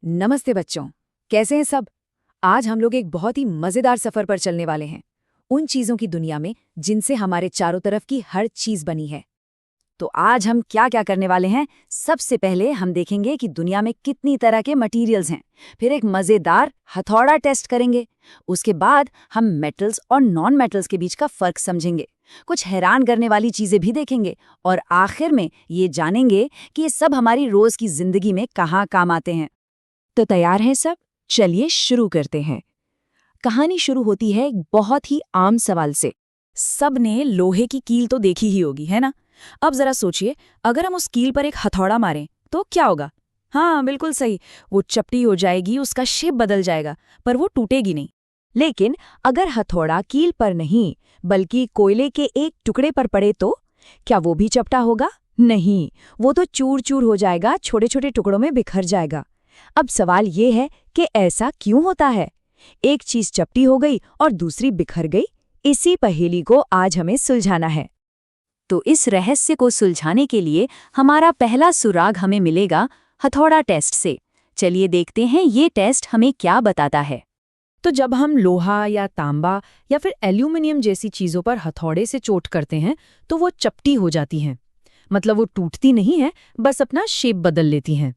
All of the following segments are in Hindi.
नमस्ते बच्चों, कैसे हैं सब। आज हम लोग एक बहुत ही मज़ेदार सफ़र पर चलने वाले हैं, उन चीज़ों की दुनिया में जिनसे हमारे चारों तरफ की हर चीज़ बनी है। तो आज हम क्या क्या करने वाले हैं। सबसे पहले हम देखेंगे कि दुनिया में कितनी तरह के मटेरियल्स हैं। फिर एक मज़ेदार हथौड़ा टेस्ट करेंगे। उसके बाद हम मेटल्स और नॉन मेटल्स के बीच का फ़र्क समझेंगे। कुछ हैरान करने वाली चीज़ें भी देखेंगे और आखिर में ये जानेंगे कि ये सब हमारी रोज़ की ज़िंदगी में कहाँ काम आते हैं। तो तैयार हैं सब? चलिए शुरू करते हैं। कहानी शुरू होती है एक बहुत ही आम सवाल से। सब ने लोहे की कील तो देखी ही होगी, है ना? अब जरा सोचिए, अगर हम उस कील पर एक हथौड़ा मारें तो क्या होगा? हाँ, बिल्कुल सही, वो चपटी हो जाएगी, उसका शेप बदल जाएगा, पर वो टूटेगी नहीं। लेकिन अगर हथौड़ा कील पर नहीं बल्कि कोयले के एक टुकड़े पर पड़े तो क्या वो भी चपटा होगा? नहीं, वो तो चूर चूर हो जाएगा, छोटे छोटे टुकड़ों में बिखर जाएगा। अब सवाल ये है कि ऐसा क्यों होता है? एक चीज चपटी हो गई और दूसरी बिखर गई। इसी पहेली को आज हमें सुलझाना है। तो इस रहस्य को सुलझाने के लिए हमारा पहला सुराग हमें मिलेगा हथौड़ा टेस्ट से। चलिए देखते हैं ये टेस्ट हमें क्या बताता है। तो जब हम लोहा या तांबा या फिर एल्यूमिनियम जैसी चीजों पर हथौड़े से चोट करते हैं तो वो चपटी हो जाती हैं। मतलब वो टूटती नहीं है, बस अपना शेप बदल लेती हैं।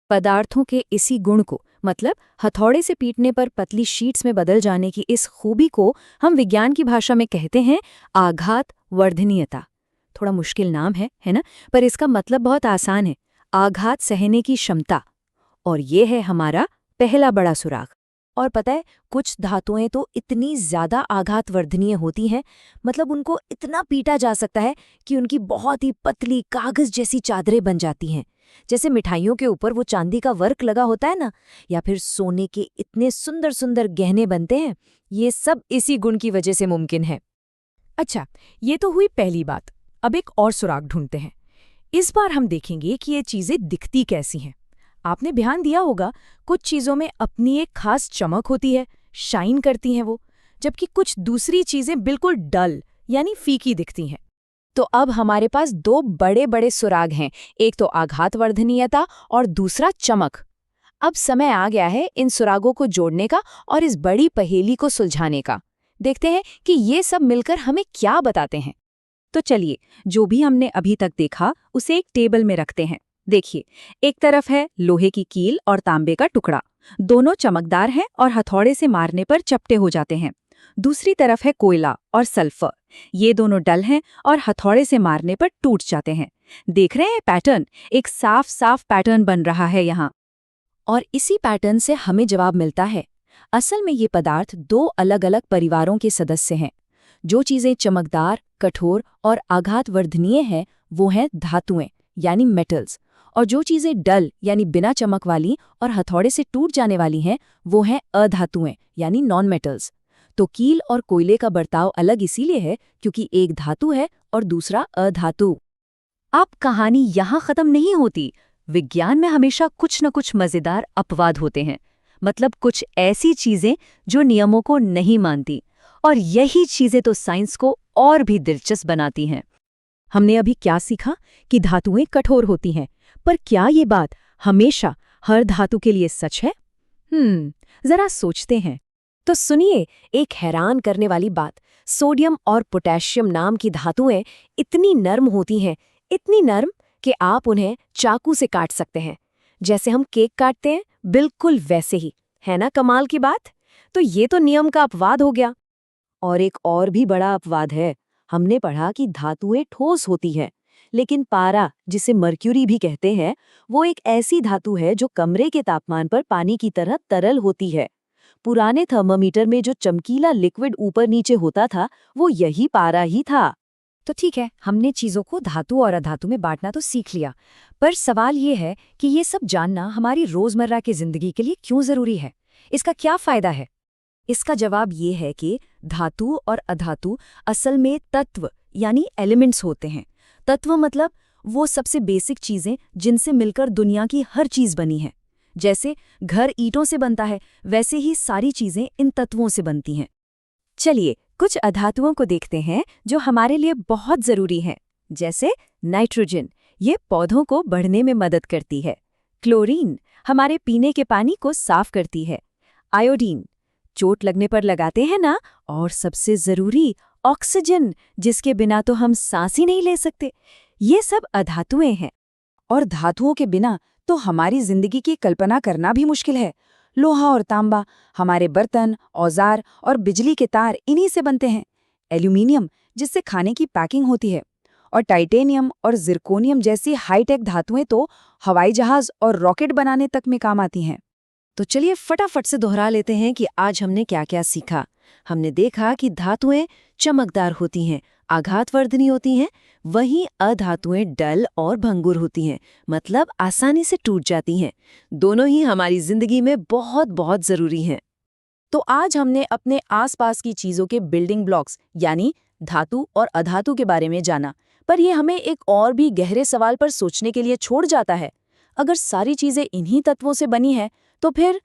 पदार्थों के इसी गुण को, मतलब हथौड़े से पीटने पर पतली शीट्स में बदल जाने की इस खूबी को हम विज्ञान की भाषा में कहते हैं आघात वर्धनीयता। थोड़ा मुश्किल नाम है ना? पर इसका मतलब बहुत आसान है, आघात सहने की क्षमता। और ये है हमारा पहला बड़ा सुराग। और पता है, कुछ धातुएं तो इतनी ज्यादा आघात वर्धनीय होती हैं, मतलब उनको इतना पीटा जा सकता है कि उनकी बहुत ही पतली कागज जैसी चादरें बन जाती हैं। जैसे मिठाइयों के ऊपर वो चांदी का वर्क लगा होता है ना, या फिर सोने के इतने सुंदर सुंदर गहने बनते हैं। ये सब इसी गुण की वजह से मुमकिन है। अच्छा, ये तो हुई पहली बात। अब एक और सुराग ढूंढते हैं। इस बार हम देखेंगे कि ये चीजें दिखती कैसी हैं। आपने ध्यान दिया होगा, कुछ चीजों में अपनी एक खास चमक होती है, शाइन करती हैं वो, जबकि कुछ दूसरी चीजें बिल्कुल डल यानी फीकी दिखती हैं। तो अब हमारे पास दो बड़े बड़े सुराग हैं, एक तो आघात वर्धनीयता और दूसरा चमक। अब समय आ गया है इन सुरागों को जोड़ने का और इस बड़ी पहेली को सुलझाने का। देखते हैं कि ये सब मिलकर हमें क्या बताते हैं। तो चलिए, जो भी हमने अभी तक देखा उसे एक टेबल में रखते हैं। देखिए, एक तरफ है लोहे की कील और तांबे का टुकड़ा, दोनों चमकदार हैं और हथौड़े से मारने पर चपटे हो जाते हैं। दूसरी तरफ है कोयला और सल्फर, ये दोनों डल हैं और हथौड़े से मारने पर टूट जाते हैं। देख रहे हैं पैटर्न? एक साफ साफ पैटर्न बन रहा है यहाँ। और इसी पैटर्न से हमें जवाब मिलता है, असल में ये पदार्थ दो अलग अलग परिवारों के सदस्य हैं। जो चीजें चमकदार, कठोर और आघात वर्धनीय हैं वो हैं धातुएं यानी मेटल्स, और जो चीजें डल यानी बिना चमक वाली और हथौड़े से टूट जाने वाली हैं वो हैं अधातुएं यानी नॉन मेटल्स। तो कील और कोयले का बर्ताव अलग इसीलिए है क्योंकि एक धातु है और दूसरा अधातु। अब कहानी यहाँ खत्म नहीं होती। विज्ञान में हमेशा कुछ न कुछ मजेदार अपवाद होते हैं, मतलब कुछ ऐसी चीजें जो नियमों को नहीं मानती, और यही चीजें तो साइंस को और भी दिलचस्प बनाती हैं। हमने अभी क्या सीखा कि धातुएं कठोर होती हैं, पर क्या ये बात हमेशा हर धातु के लिए सच है? जरा सोचते हैं। तो सुनिए एक हैरान करने वाली बात। सोडियम और पोटेशियम नाम की धातुएं इतनी नर्म होती हैं, इतनी नर्म कि आप उन्हें चाकू से काट सकते हैं। जैसे हम केक काटते हैं, बिल्कुल वैसे ही। है ना कमाल की बात? तो ये तो नियम का अपवाद हो गया। और एक और भी बड़ा अपवाद है। हमने पढ़ा कि धातुएं ठोस होती हैं, लेकिन पारा, जिसे मर्क्यूरी भी कहते हैं, वो एक ऐसी धातु है जो कमरे के तापमान पर पानी की तरह तरल होती है। पुराने थर्मामीटर में जो चमकीला लिक्विड ऊपर नीचे होता था वो यही पारा ही था। तो ठीक है, हमने चीजों को धातु और अधातु में बांटना तो सीख लिया, पर सवाल ये है कि ये सब जानना हमारी रोजमर्रा की जिंदगी के लिए क्यों जरूरी है? इसका क्या फायदा है? इसका जवाब ये है कि धातु और अधातु असल में तत्व यानी एलिमेंट्स होते हैं। तत्व मतलब वो सबसे बेसिक चीजें जिनसे मिलकर दुनिया की हर चीज बनी है। जैसे घर ईंटों से बनता है, वैसे ही सारी चीजें इन तत्वों से बनती हैं। चलिए कुछ अधातुओं को देखते हैं जो हमारे लिए बहुत जरूरी हैं। जैसे नाइट्रोजन, ये पौधों को बढ़ने में मदद करती है। क्लोरीन, हमारे पीने के पानी को साफ करती है। आयोडीन, चोट लगने पर लगाते हैं ना। और सबसे जरूरी ऑक्सीजन, जिसके बिना तो हम सांस ही नहीं ले सकते। ये सब अधातुएं हैं। और धातुओं के बिना तो हमारी जिंदगी की कल्पना करना भी मुश्किल है। लोहा और तांबा, हमारे बर्तन, औजार और बिजली के तार इन्हीं से बनते हैं। एल्यूमीनियम, जिससे खाने की पैकिंग होती है, और टाइटेनियम और जिरकोनियम जैसी हाईटेक धातुएं तो हवाई जहाज और रॉकेट बनाने तक में काम आती हैं। तो चलिए फटाफट से दोहरा लेते हैं कि आज हमने क्या क्या सीखा। हमने देखा कि धातुएं चमकदार होती हैं, आघातवर्धनी होती हैं, वहीं अधातुएं डल और भंगुर होती हैं, मतलब आसानी से टूट जाती हैं। दोनों ही हमारी जिंदगी में बहुत बहुत जरूरी हैं। तो आज हमने अपने आसपास की चीजों के बिल्डिंग ब्लॉक्स यानी धातु और अधातु के बारे में जाना, पर यह हमें एक और भी गहरे सवाल पर सोचने के लिए छोड़ जाता है। अगर सारी चीजें इन्हीं तत्वों से बनी हैं, तो फिर